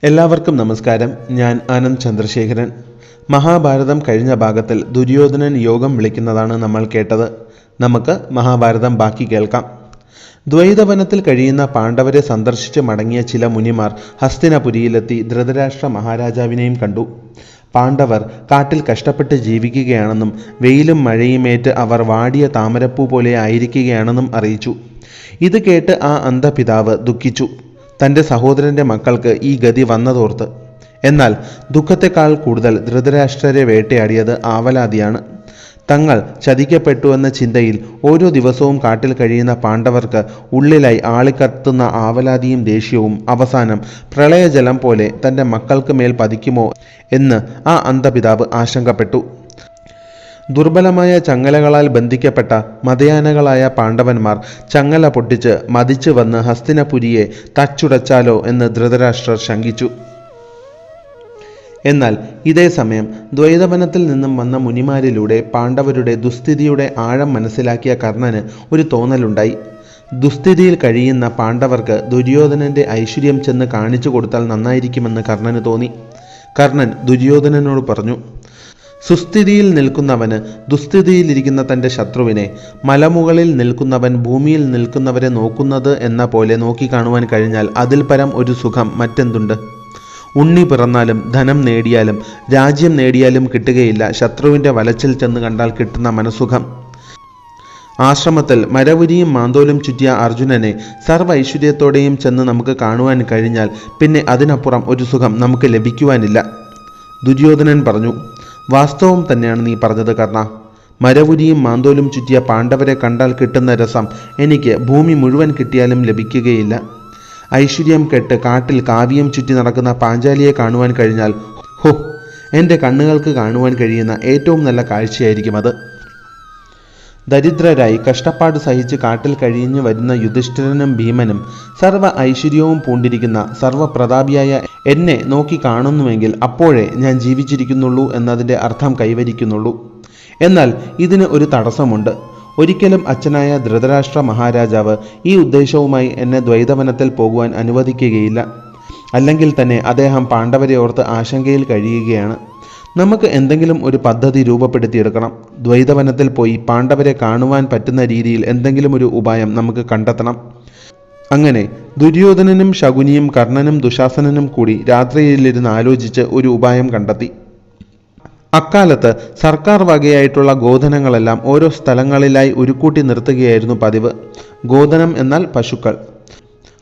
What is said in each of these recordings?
എല്ലാവർക്കും നമസ്കാരം. ഞാൻ ആനന്ദ് ചന്ദ്രശേഖരൻ. മഹാഭാരതം കഴിഞ്ഞ ഭാഗത്തിൽ ദുര്യോധനൻ യോഗം വിളിക്കുന്നതാണ് നമ്മൾ കേട്ടത്. നമുക്ക് മഹാഭാരതം ബാക്കി കേൾക്കാം. ദ്വൈതവനത്തിൽ കഴിയുന്ന പാണ്ഡവരെ സന്ദർശിച്ച് മടങ്ങിയ ചില മുനിമാർ ഹസ്തിനപുരിയിലെത്തി ധൃതരാഷ്ട്ര മഹാരാജാവിനെയും കണ്ടു. പാണ്ഡവർ കാട്ടിൽ കഷ്ടപ്പെട്ട് ജീവിക്കുകയാണെന്നും വെയിലും മഴയുമേറ്റ് അവർ വാടിയ താമരപ്പൂ പോലെ ആയിരിക്കുകയാണെന്നും അറിയിച്ചു. ഇത് കേട്ട് ആ അന്ധപിതാവ് ദുഃഖിച്ചു, തൻ്റെ സഹോദരൻ്റെ മക്കൾക്ക് ഈ ഗതി വന്നതോർത്ത്. എന്നാൽ ദുഃഖത്തെക്കാൾ കൂടുതൽ ധൃതരാഷ്ട്രരെ വേട്ടയാടിയത് ആവലാതിയാണ്. തങ്ങൾ ചതിക്കപ്പെട്ടുവെന്ന ചിന്തയിൽ ഓരോ ദിവസവും കാട്ടിൽ കഴിയുന്ന പാണ്ഡവർക്ക് ഉള്ളിലായി ആളിക്കത്തുന്ന ആവലാതിയും ദേഷ്യവും അവസാനം പ്രളയജലം പോലെ തൻ്റെ മക്കൾക്ക് മേൽ പതിക്കുമോ എന്ന് ആ അന്ധപിതാവ് ആശങ്കപ്പെട്ടു. ദുർബലമായ ചങ്ങലകളാൽ ബന്ധിക്കപ്പെട്ട മതയാനകളായ പാണ്ഡവന്മാർ ചങ്ങല പൊട്ടിച്ച് മതിച്ചു വന്ന് ഹസ്തിനപുരിയെ തച്ചുടച്ചാലോ എന്ന് ധൃതരാഷ്ട്രർ ശങ്കിച്ചു. എന്നാൽ ഇതേ സമയം ദ്വൈതവനത്തിൽ നിന്നും വന്ന മുനിമാരിലൂടെ പാണ്ഡവരുടെ ദുസ്ഥിതിയുടെ ആഴം മനസ്സിലാക്കിയ കർണന് ഒരു തോന്നലുണ്ടായി. ദുസ്ഥിതിയിൽ കഴിയുന്ന പാണ്ഡവർക്ക് ദുര്യോധനന്റെ ഐശ്വര്യം ചെന്ന് കാണിച്ചു കൊടുത്താൽ നന്നായിരിക്കുമെന്ന് കർണന് തോന്നി. കർണൻ ദുര്യോധനനോട് പറഞ്ഞു, സുസ്ഥിതിയിൽ നിൽക്കുന്നവന് ദുസ്ഥിതിയിലിരിക്കുന്ന തൻ്റെ ശത്രുവിനെ, മലമുകളിൽ നിൽക്കുന്നവൻ ഭൂമിയിൽ നിൽക്കുന്നവരെ നോക്കുന്നത് എന്ന പോലെ നോക്കിക്കാണുവാൻ കഴിഞ്ഞാൽ അതിൽ പരം ഒരു സുഖം മറ്റെന്തുണ്ട്? ഉണ്ണി പിറന്നാലും ധനം നേടിയാലും രാജ്യം നേടിയാലും കിട്ടുകയില്ല ശത്രുവിൻ്റെ വലച്ചിൽ ചെന്ന് കണ്ടാൽ കിട്ടുന്ന മനസുഖം. ആശ്രമത്തിൽ മരവുരിയും മാന്തോലും ചുറ്റിയ അർജുനനെ സർവ്വ ഐശ്വര്യത്തോടെയും ചെന്ന് നമുക്ക് കാണുവാൻ കഴിഞ്ഞാൽ പിന്നെ അതിനപ്പുറം ഒരു സുഖം നമുക്ക് ലഭിക്കുവാനില്ല. ദുര്യോധനൻ പറഞ്ഞു, വാസ്തവം തന്നെയാണ് നീ പറഞ്ഞത് കർണ. മരവുരിയും മാന്തോലും ചുറ്റിയ പാണ്ഡവരെ കണ്ടാൽ കിട്ടുന്ന രസം എനിക്ക് ഭൂമി മുഴുവൻ കിട്ടിയാലും ലഭിക്കുകയില്ല. ഐശ്വര്യം കെട്ട് കാട്ടിൽ കാവ്യം ചുറ്റി നടക്കുന്ന പാഞ്ചാലിയെ കാണുവാൻ കഴിഞ്ഞാൽ ഹോ, എൻ്റെ കണ്ണുകൾക്ക് കാണുവാൻ കഴിയുന്ന ഏറ്റവും നല്ല കാഴ്ചയായിരിക്കും അത്. ദരിദ്രരായി കഷ്ടപ്പാട് സഹിച്ച് കാട്ടിൽ കഴിഞ്ഞു വരുന്ന യുധിഷ്ഠിരനും ഭീമനും സർവ്വ ഐശ്വര്യവും പൂണ്ടിരിക്കുന്ന സർവ്വപ്രതാപിയായ എന്നെ നോക്കി കാണുന്നുവെങ്കിൽ അപ്പോഴേ ഞാൻ ജീവിച്ചിരിക്കുന്നുള്ളൂ എന്നതിൻ്റെ അർത്ഥം കൈവരിക്കുന്നുള്ളൂ. എന്നാൽ ഇതിന് ഒരു തടസ്സമുണ്ട്. ഒരിക്കലും അച്ഛനായ ധൃതരാഷ്ട്ര മഹാരാജാവ് ഈ ഉദ്ദേശവുമായി എന്നെ ദ്വൈതവനത്തിൽ പോകുവാൻ അനുവദിക്കുകയില്ല. അല്ലെങ്കിൽ തന്നെ അദ്ദേഹം പാണ്ഡവരെ ഓർത്ത് ആശങ്കയിൽ കഴിയുകയാണ്. നമുക്ക് എന്തെങ്കിലും ഒരു പദ്ധതി രൂപപ്പെടുത്തിയെടുക്കണം. ദ്വൈതവനത്തിൽ പോയി പാണ്ഡവരെ കാണുവാൻ പറ്റുന്ന രീതിയിൽ എന്തെങ്കിലും ഒരു ഉപായം നമുക്ക് കണ്ടെത്തണം. അങ്ങനെ ദുര്യോധനനും ശകുനിയും കർണനും ദുശാസനനും കൂടി രാത്രിയിലിരുന്ന് ആലോചിച്ച് ഒരു ഉപായം കണ്ടെത്തി. അക്കാലത്ത് സർക്കാർ വകയായിട്ടുള്ള ഗോധനങ്ങളെല്ലാം ഓരോ സ്ഥലങ്ങളിലായി ഉരുക്കൂട്ടി നിർത്തുകയായിരുന്നു പതിവ്. ഗോധനം എന്നാൽ പശുക്കൾ.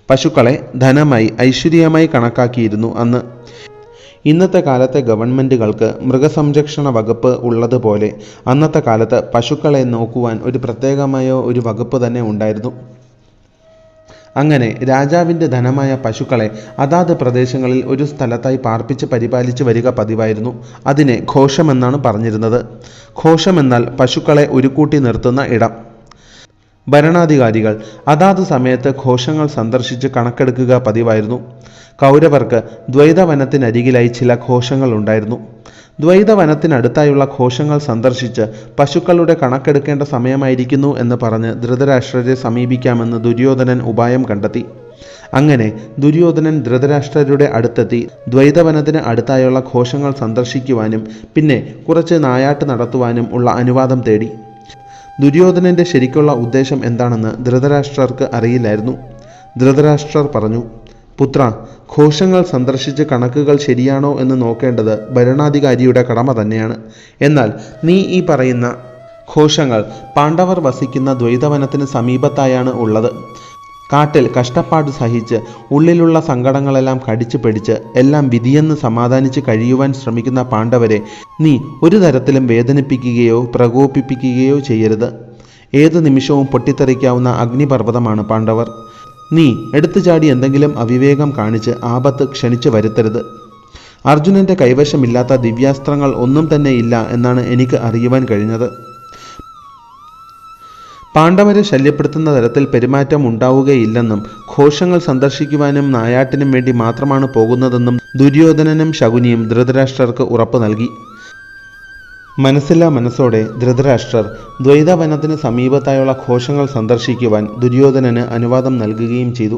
പശുക്കളെ ധനമായി ഐശ്വര്യമായി കണക്കാക്കിയിരുന്നു അന്ന്. ഇന്നത്തെ കാലത്തെ ഗവൺമെൻറ്റുകൾക്ക് മൃഗസംരക്ഷണ വകുപ്പ് ഉള്ളതുപോലെ അന്നത്തെ കാലത്ത് പശുക്കളെ നോക്കുവാൻ ഒരു പ്രത്യേകമായ ഒരു വകുപ്പ് തന്നെ ഉണ്ടായിരുന്നു. അങ്ങനെ രാജാവിൻ്റെ ധനമായ പശുക്കളെ അതാത് പ്രദേശങ്ങളിൽ ഒരു സ്ഥലത്തായി പാർപ്പിച്ച് പരിപാലിച്ച് വരിക പതിവായിരുന്നു. അതിനെ ഘോഷമെന്നാണ് പറഞ്ഞിരുന്നത്. ഘോഷമെന്നാൽ പശുക്കളെ ഉരുക്കൂട്ടി നിർത്തുന്ന ഇടം. ഭരണാധികാരികൾ അതാത് സമയത്ത് ഘോഷങ്ങൾ സന്ദർശിച്ച് കണക്കെടുക്കുക പതിവായിരുന്നു. കൗരവർക്ക് ദ്വൈതവനത്തിനരികിലായി ചില ഘോഷങ്ങൾ ഉണ്ടായിരുന്നു. ദ്വൈതവനത്തിനടുത്തായുള്ള ഘോഷങ്ങൾ സന്ദർശിച്ച് പശുക്കളുടെ കണക്കെടുക്കേണ്ട സമയമായിരിക്കുന്നു എന്ന് പറഞ്ഞ് ധൃതരാഷ്ട്രരെ സമീപിക്കാമെന്ന് ദുര്യോധനൻ ഉപായം കണ്ടെത്തി. അങ്ങനെ ദുര്യോധനൻ ധൃതരാഷ്ട്രരുടെ അടുത്തെത്തി ദ്വൈതവനത്തിന് അടുത്തായുള്ള ഘോഷങ്ങൾ സന്ദർശിക്കുവാനും പിന്നെ കുറച്ച് നായാട്ട് നടത്തുവാനും ഉള്ള അനുവാദം തേടി. ദുര്യോധനൻ്റെ ശരിക്കുള്ള ഉദ്ദേശം എന്താണെന്ന് ധൃതരാഷ്ട്രർക്ക് അറിയില്ലായിരുന്നു. ധൃതരാഷ്ട്രർ പറഞ്ഞു, പുത്ര, ഘോഷങ്ങൾ സന്ദർശിച്ച് കണക്കുകൾ ശരിയാണോ എന്ന് നോക്കേണ്ടത് ഭരണാധികാരിയുടെ കടമ തന്നെയാണ്. എന്നാൽ നീ ഈ പറയുന്ന ഘോഷങ്ങൾ പാണ്ഡവർ വസിക്കുന്ന ദ്വൈതവനത്തിന് സമീപത്തായാണ് ഉള്ളത്. കാട്ടിൽ കഷ്ടപ്പാട് സഹിച്ച് ഉള്ളിലുള്ള സങ്കടങ്ങളെല്ലാം കടിച്ചു പിടിച്ച് എല്ലാം വിധിയെന്ന് സമാധാനിച്ച് കഴിയുവാൻ ശ്രമിക്കുന്ന പാണ്ഡവരെ നീ ഒരു തരത്തിലും വേദനിപ്പിക്കുകയോ പ്രകോപിപ്പിക്കുകയോ ചെയ്യരുത്. ഏത് നിമിഷവും പൊട്ടിത്തെറിക്കാവുന്ന അഗ്നിപർവ്വതമാണ് പാണ്ഡവർ. നീ എടുത്തു ചാടി എന്തെങ്കിലും അവിവേകം കാണിച്ച് ആപത്ത് ക്ഷണിച്ചു വരുത്തരുത്. അർജുനൻ്റെ കൈവശമില്ലാത്ത ദിവ്യാസ്ത്രങ്ങൾ ഒന്നും തന്നെ ഇല്ല എന്നാണ് എനിക്ക് അറിയുവാൻ കഴിഞ്ഞത്. പാണ്ഡവരെ ശല്യപ്പെടുത്തുന്ന തരത്തിൽ പെരുമാറ്റം ഉണ്ടാവുകയില്ലെന്നും ഘോഷങ്ങൾ സന്ദർശിക്കുവാനും നായാട്ടിനും വേണ്ടി മാത്രമാണ് പോകുന്നതെന്നും ദുര്യോധനനും ശകുനിയും ധൃതരാഷ്ട്രർക്ക് ഉറപ്പ് നൽകി. മനസ്സില്ലാ മനസ്സോടെ ധൃതരാഷ്ട്രർ ദ്വൈതവനത്തിന് സമീപത്തായുള്ള ഘോഷങ്ങൾ സന്ദർശിക്കുവാൻ ദുര്യോധനന് അനുവാദം നൽകുകയും ചെയ്തു.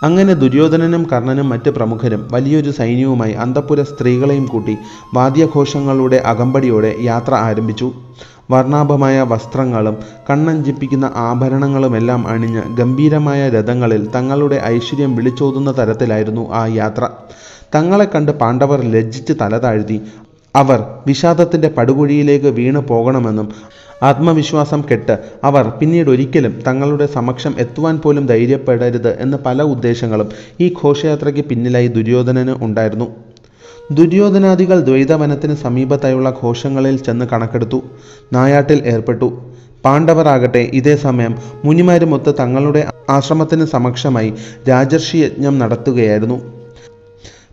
അങ്ങനെ ദുര്യോധനനും കർണനും മറ്റ് പ്രമുഖരും വലിയൊരു സൈന്യവുമായി അന്തഃപുര സ്ത്രീകളെയും കൂട്ടി വാദ്യഘോഷങ്ങളുടെ അകമ്പടിയോടെ യാത്ര ആരംഭിച്ചു. വർണ്ണാഭമായ വസ്ത്രങ്ങളും കണ്ണഞ്ചിപ്പിക്കുന്ന ആഭരണങ്ങളുമെല്ലാം അണിഞ്ഞ് ഗംഭീരമായ രഥങ്ങളിൽ തങ്ങളുടെ ഐശ്വര്യം വിളിച്ചോതുന്ന തരത്തിലായിരുന്നു ആ യാത്ര. തങ്ങളെ കണ്ട് പാണ്ഡവർ ലജ്ജിച്ച് തലതാഴ്ത്തി അവർ വിഷാദത്തിൻ്റെ പടുകുഴിയിലേക്ക് വീണു പോകണമെന്നും ആത്മവിശ്വാസം കെട്ട് അവർ പിന്നീടൊരിക്കലും തങ്ങളുടെ സമക്ഷം എത്തുവാൻ പോലും ധൈര്യപ്പെടരുത് എന്ന് പല ഉദ്ദേശങ്ങളും ഈ ഘോഷയാത്രയ്ക്ക് പിന്നിലായി ദുര്യോധനന് ഉണ്ടായിരുന്നു. ദുര്യോധനാദികൾ ദ്വൈതവനത്തിന് സമീപത്തായുള്ള ഘോഷങ്ങളിൽ ചെന്ന് കണക്കെടുത്തു, നായാട്ടിൽ ഏർപ്പെട്ടു. പാണ്ഡവർ ഇതേ സമയം മുനിമാരുമൊത്ത് തങ്ങളുടെ ആശ്രമത്തിന് സമക്ഷമായി രാജർഷി യജ്ഞം നടത്തുകയായിരുന്നു.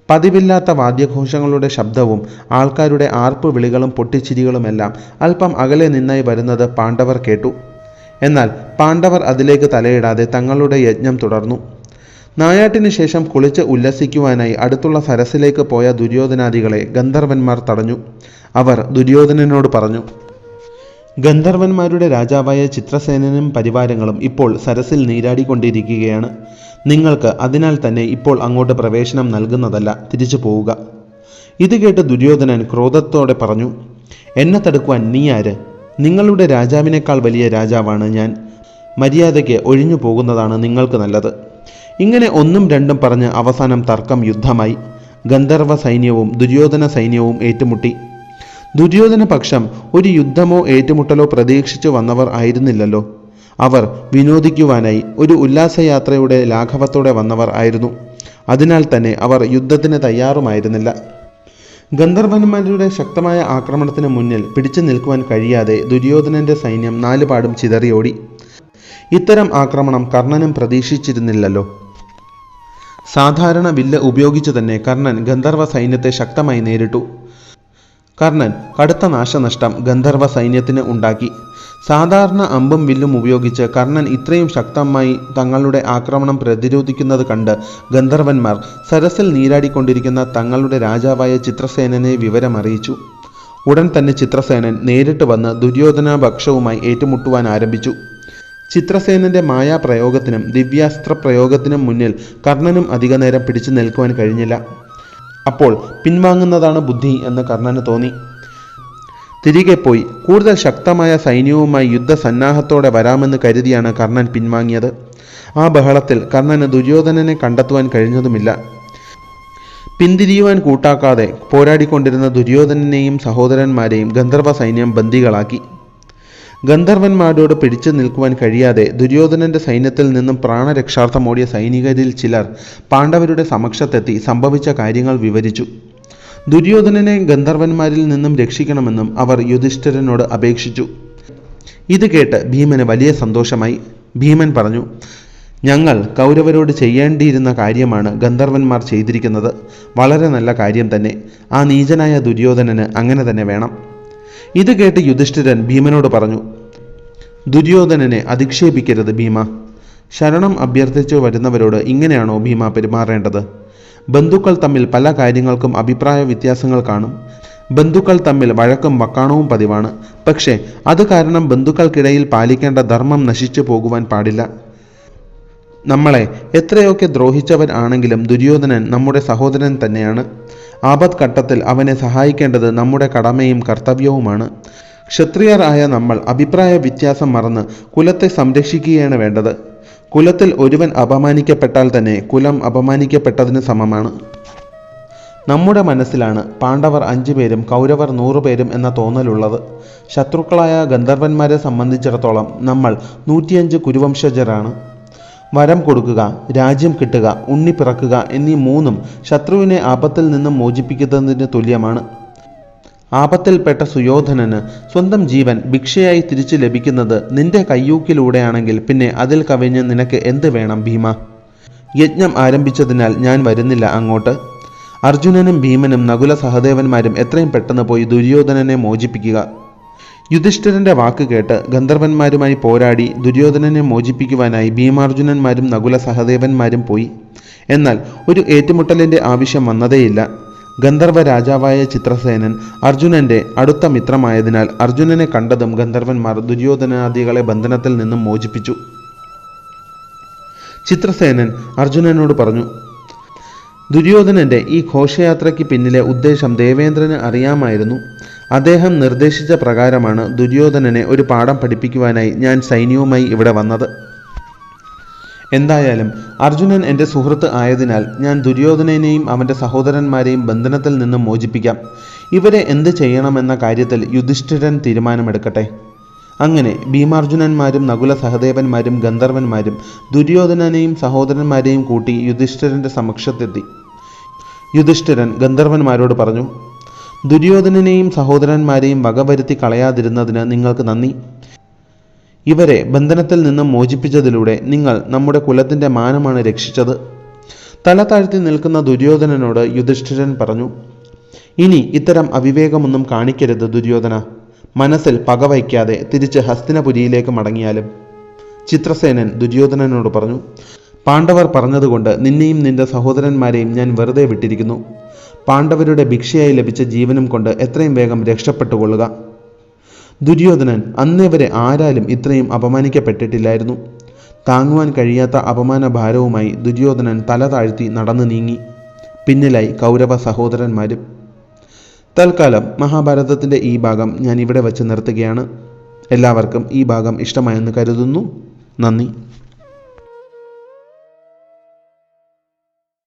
പതിവില്ലാത്ത വാദ്യഘോഷങ്ങളുടെ ശബ്ദവും ആൾക്കാരുടെ ആർപ്പ് വിളികളും പൊട്ടിച്ചിരികളുമെല്ലാം അല്പം അകലെ നിന്നായി വരുന്നത് പാണ്ഡവർ കേട്ടു. എന്നാൽ പാണ്ഡവർ അതിലേക്ക് തലയിടാതെ തങ്ങളുടെ യജ്ഞം തുടർന്നു. നായാട്ടിന് ശേഷം കുളിച്ച് ഉല്ലസിക്കുവാനായി അടുത്തുള്ള സരസിലേക്ക് പോയ ദുര്യോധനാദികളെ ഗന്ധർവന്മാർ തടഞ്ഞു. അവർ ദുര്യോധനനോട് പറഞ്ഞു, ഗന്ധർവന്മാരുടെ രാജാവായ ചിത്രസേനനും പരിവാരങ്ങളും ഇപ്പോൾ സരസിൽ നീരാടിക്കൊണ്ടിരിക്കുകയാണ്. നിങ്ങൾക്ക് അതിനാൽ തന്നെ ഇപ്പോൾ അങ്ങോട്ട് പ്രവേശനം നൽകുന്നതല്ല, തിരിച്ചു പോവുക. ഇത് കേട്ട് ദുര്യോധനൻ ക്രോധത്തോടെ പറഞ്ഞു, എന്നെ തടുക്കുവാൻ നീ ആര്? നിങ്ങളുടെ രാജാവിനേക്കാൾ വലിയ രാജാവാണ് ഞാൻ. മര്യാദയ്ക്ക് ഒഴിഞ്ഞു പോകുന്നതാണ് നിങ്ങൾക്ക് നല്ലത്. ഇങ്ങനെ ഒന്നും രണ്ടും പറഞ്ഞ് അവസാനം തർക്കം യുദ്ധമായി. ഗന്ധർവ സൈന്യവും ദുര്യോധന സൈന്യവും ഏറ്റുമുട്ടി. ദുര്യോധന പക്ഷം ഒരു യുദ്ധമോ ഏറ്റുമുട്ടലോ പ്രതീക്ഷിച്ചു വന്നവർ ആയിരുന്നില്ലല്ലോ. അവർ വിനോദിക്കുവാനായി ഒരു ഉല്ലാസയാത്രയുടെ ലാഘവത്തോടെ വന്നവർ ആയിരുന്നു. അതിനാൽ തന്നെ അവർ യുദ്ധത്തിന് തയ്യാറുമായിരുന്നില്ല. ഗന്ധർവന്മാരുടെ ശക്തമായ ആക്രമണത്തിന് മുന്നിൽ പിടിച്ചു നിൽക്കുവാൻ കഴിയാതെ ദുര്യോധനന്റെ സൈന്യം നാലുപാടും ചിതറിയോടി. ഇത്തരം ആക്രമണം കർണനും പ്രതീക്ഷിച്ചിരുന്നില്ലല്ലോ. സാധാരണ വില്ല് ഉപയോഗിച്ചു തന്നെ കർണൻ ഗന്ധർവ സൈന്യത്തെ ശക്തമായി നേരിട്ടു. കർണൻ കടുത്ത നാശനഷ്ടം ഗന്ധർവ സൈന്യത്തിന് ഉണ്ടാക്കി. സാധാരണ അമ്പും വില്ലും ഉപയോഗിച്ച് കർണൻ ഇത്രയും ശക്തമായി തങ്ങളുടെ ആക്രമണം പ്രതിരോധിക്കുന്നത് കണ്ട് ഗന്ധർവന്മാർ സരസിൽ നീരാടിക്കൊണ്ടിരിക്കുന്ന തങ്ങളുടെ രാജാവായ ചിത്രസേനനെ വിവരമറിയിച്ചു. ഉടൻ തന്നെ ചിത്രസേനൻ നേരിട്ട് വന്ന് ദുര്യോധന പക്ഷവുമായി ഏറ്റുമുട്ടുവാൻ ആരംഭിച്ചു. ചിത്രസേനന്റെ മായാപ്രയോഗത്തിനും ദിവ്യാസ്ത്ര പ്രയോഗത്തിനും മുന്നിൽ കർണനും അധികനേരം പിടിച്ചു നിൽക്കുവാൻ കഴിഞ്ഞില്ല. അപ്പോൾ പിൻവാങ്ങുന്നതാണ് ബുദ്ധി എന്ന് കർണന് തോന്നി. തിരികെ പോയി കൂടുതൽ ശക്തമായ സൈന്യവുമായി യുദ്ധസന്നാഹത്തോടെ വരാമെന്ന് കരുതിയാണ് കർണൻ പിൻവാങ്ങിയത്. ആ ബഹളത്തിൽ കർണന് ദുര്യോധനനെ കണ്ടെത്തുവാൻ കഴിഞ്ഞതുമില്ല. പിന്തിരിയുവാൻ കൂട്ടാക്കാതെ പോരാടിക്കൊണ്ടിരുന്ന ദുര്യോധനനെയും സഹോദരന്മാരെയും ഗന്ധർവ സൈന്യം ബന്ദികളാക്കി. ഗന്ധർവന്മാരോട് പിടിച്ചു നിൽക്കുവാൻ കഴിയാതെ ദുര്യോധനന്റെ സൈന്യത്തിൽ നിന്നും പ്രാണരക്ഷാർത്ഥം ഓടിയ സൈനികരിൽ ചിലർ പാണ്ഡവരുടെ സമക്ഷത്തെത്തി സംഭവിച്ച കാര്യങ്ങൾ വിവരിച്ചു. ദുര്യോധനനെ ഗന്ധർവന്മാരിൽ നിന്നും രക്ഷിക്കണമെന്നും അവർ യുധിഷ്ഠിരനോട് അപേക്ഷിച്ചു. ഇത് കേട്ട് ഭീമന് വലിയ സന്തോഷമായി. ഭീമൻ പറഞ്ഞു, ഞങ്ങൾ കൗരവരോട് ചെയ്യേണ്ടിയിരുന്ന കാര്യമാണ് ഗന്ധർവന്മാർ ചെയ്തിരിക്കുന്നത്. വളരെ നല്ല കാര്യം തന്നെ. ആ നീചനായ ദുര്യോധനന് അങ്ങനെ തന്നെ വേണം. ഇത് കേട്ട് യുധിഷ്ഠിരൻ ഭീമനോട് പറഞ്ഞു, ദുര്യോധനനെ അധിക്ഷേപിക്കരുത് ഭീമ. ശരണം അഭ്യർത്ഥിച്ചു വരുന്നവരോട് ഇങ്ങനെയാണോ ഭീമ പെരുമാറേണ്ടത്? ബന്ധുക്കൾ തമ്മിൽ പല കാര്യങ്ങൾക്കും അഭിപ്രായ വ്യത്യാസങ്ങൾ കാണും. ബന്ധുക്കൾ തമ്മിൽ വഴക്കും വക്കാണവും പതിവാണ്. പക്ഷേ അത് കാരണം ബന്ധുക്കൾക്കിടയിൽ പാലിക്കേണ്ട ധർമ്മം നശിച്ചു പോകുവാൻ പാടില്ല. നമ്മളെ എത്രയൊക്കെ ദ്രോഹിച്ചവൻ ആണെങ്കിലും ദുര്യോധനൻ നമ്മുടെ സഹോദരൻ തന്നെയാണ്. ആപത് ഘട്ടത്തിൽ അവനെ സഹായിക്കേണ്ടത് നമ്മുടെ കടമയും കർത്തവ്യവുമാണ്. ക്ഷത്രിയർ ആയ നമ്മൾ അഭിപ്രായ വ്യത്യാസം മറന്ന് കുലത്തെ സംരക്ഷിക്കുകയാണ് വേണ്ടത്. കുലത്തിൽ ഒരുവൻ അപമാനിക്കപ്പെട്ടാൽ തന്നെ കുലം അപമാനിക്കപ്പെട്ടതിന് സമമാണ്. നമ്മുടെ മനസ്സിലാണ് പാണ്ഡവർ 5 പേരും കൗരവർ 100 പേരും എന്ന തോന്നലുള്ളത്. ശത്രുക്കളായ ഗന്ധർവന്മാരെ സംബന്ധിച്ചിടത്തോളം നമ്മൾ 105 കുരുവംശജരാണ്. വരം കൊടുക്കുക, രാജ്യം കിട്ടുക, ഉണ്ണി പിറക്കുക എന്നീ 3ഉം ശത്രുവിനെ ആപത്തിൽ നിന്നും മോചിപ്പിക്കുന്നതിന് തുല്യമാണ്. ആപത്തിൽപ്പെട്ട സുയോധനന് സ്വന്തം ജീവൻ ഭിക്ഷയായി തിരിച്ചു ലഭിക്കുന്നത് നിന്റെ കയ്യൂക്കിലൂടെയാണെങ്കിൽ പിന്നെ അതിൽ കവിഞ്ഞ് നിനക്ക് എന്ത് വേണം ഭീമ? യജ്ഞം ആരംഭിച്ചതിനാൽ ഞാൻ വരുന്നില്ല അങ്ങോട്ട്. അർജുനനും ഭീമനും നകുല സഹദേവന്മാരും എത്രയും പെട്ടെന്ന് പോയി ദുര്യോധനനെ മോചിപ്പിക്കുക. യുധിഷ്ഠിരന്റെ വാക്ക് കേട്ട് ഗന്ധർവന്മാരുമായി പോരാടി ദുര്യോധനനെ മോചിപ്പിക്കുവാനായി ഭീമാർജുനന്മാരും നകുല സഹദേവന്മാരും പോയി. എന്നാൽ ഒരു ഏറ്റുമുട്ടലിന്റെ ആവശ്യം വന്നതേയില്ല. ഗന്ധർവ രാജാവായ ചിത്രസേനൻ അർജുനന്റെ അടുത്ത മിത്രമായതിനാൽ അർജുനനെ കണ്ടതും ഗന്ധർവന്മാർ ദുര്യോധനാദികളെ ബന്ധനത്തിൽ നിന്നും മോചിപ്പിച്ചു. ചിത്രസേനൻ അർജുനനോട് പറഞ്ഞു. ദുര്യോധനന്റെ ഈ ഘോഷയാത്രയ്ക്ക് പിന്നിലെ ഉദ്ദേശം ദേവേന്ദ്രന് അറിയാമായിരുന്നു. അദ്ദേഹം നിർദ്ദേശിച്ച പ്രകാരമാണ് ദുര്യോധനനെ ഒരു പാഠം പഠിപ്പിക്കുവാനായി ഞാൻ സൈന്യവുമായി ഇവിടെ വന്നത്. എന്തായാലും അർജുനൻ എൻ്റെ സുഹൃത്ത് ആയതിനാൽ ഞാൻ ദുര്യോധനനെയും അവൻ്റെ സഹോദരന്മാരെയും ബന്ധനത്തിൽ നിന്ന് മോചിപ്പിക്കാം. ഇവരെ എന്ത് ചെയ്യണമെന്ന കാര്യത്തിൽ യുധിഷ്ഠിരൻ തീരുമാനമെടുക്കട്ടെ. അങ്ങനെ ഭീമാർജുനന്മാരും നകുല സഹദേവന്മാരും ഗന്ധർവന്മാരും ദുര്യോധനനെയും സഹോദരന്മാരെയും കൂട്ടി യുധിഷ്ഠിരൻ്റെ സമക്ഷത്തെത്തി. യുധിഷ്ഠിരൻ ഗന്ധർവന്മാരോട് പറഞ്ഞു, ദുര്യോധനനെയും സഹോദരന്മാരെയും വകവരുത്തി കളയാതിരുന്നതിന് നിങ്ങൾക്ക് നന്ദി. ഇവരെ ബന്ധനത്തിൽ നിന്ന് മോചിപ്പിച്ചതിലൂടെ നിങ്ങൾ നമ്മുടെ കുലത്തിൻ്റെ മാനമാണ് രക്ഷിച്ചത്. തല താഴ്ത്തി നിൽക്കുന്ന ദുര്യോധനനോട് യുധിഷ്ഠിരൻ പറഞ്ഞു, ഇനി ഇത്തരം അവിവേകമൊന്നും കാണിക്കരുത് ദുര്യോധന. മനസ്സിൽ പകവയ്ക്കാതെ തിരിച്ച് ഹസ്തിനപുരിയിലേക്ക് മടങ്ങിയാലും. ചിത്രസേനൻ ദുര്യോധനനോട് പറഞ്ഞു, പാണ്ഡവർ പറഞ്ഞതുകൊണ്ട് നിന്നെയും നിന്റെ സഹോദരന്മാരെയും ഞാൻ വെറുതെ വിട്ടിരിക്കുന്നു. പാണ്ഡവരുടെ ഭിക്ഷയായി ലഭിച്ച ജീവനും കൊണ്ട് എത്രയും വേഗം രക്ഷപ്പെട്ടുകൊള്ളുക. ദുര്യോധനൻ അന്നേവരെ ആരാലും ഇത്രയും അപമാനിക്കപ്പെട്ടിട്ടില്ലായിരുന്നു. താങ്ങുവാൻ കഴിയാത്ത അപമാന ഭാരവുമായി ദുര്യോധനൻ തല താഴ്ത്തി നടന്നു നീങ്ങി. പിന്നിലായി കൗരവ സഹോദരന്മാരും. തൽക്കാലം മഹാഭാരതത്തിൻ്റെ ഈ ഭാഗം ഞാൻ ഇവിടെ വച്ച് നിർത്തുകയാണ്. എല്ലാവർക്കും ഈ ഭാഗം ഇഷ്ടമായെന്ന് കരുതുന്നു. നന്ദി.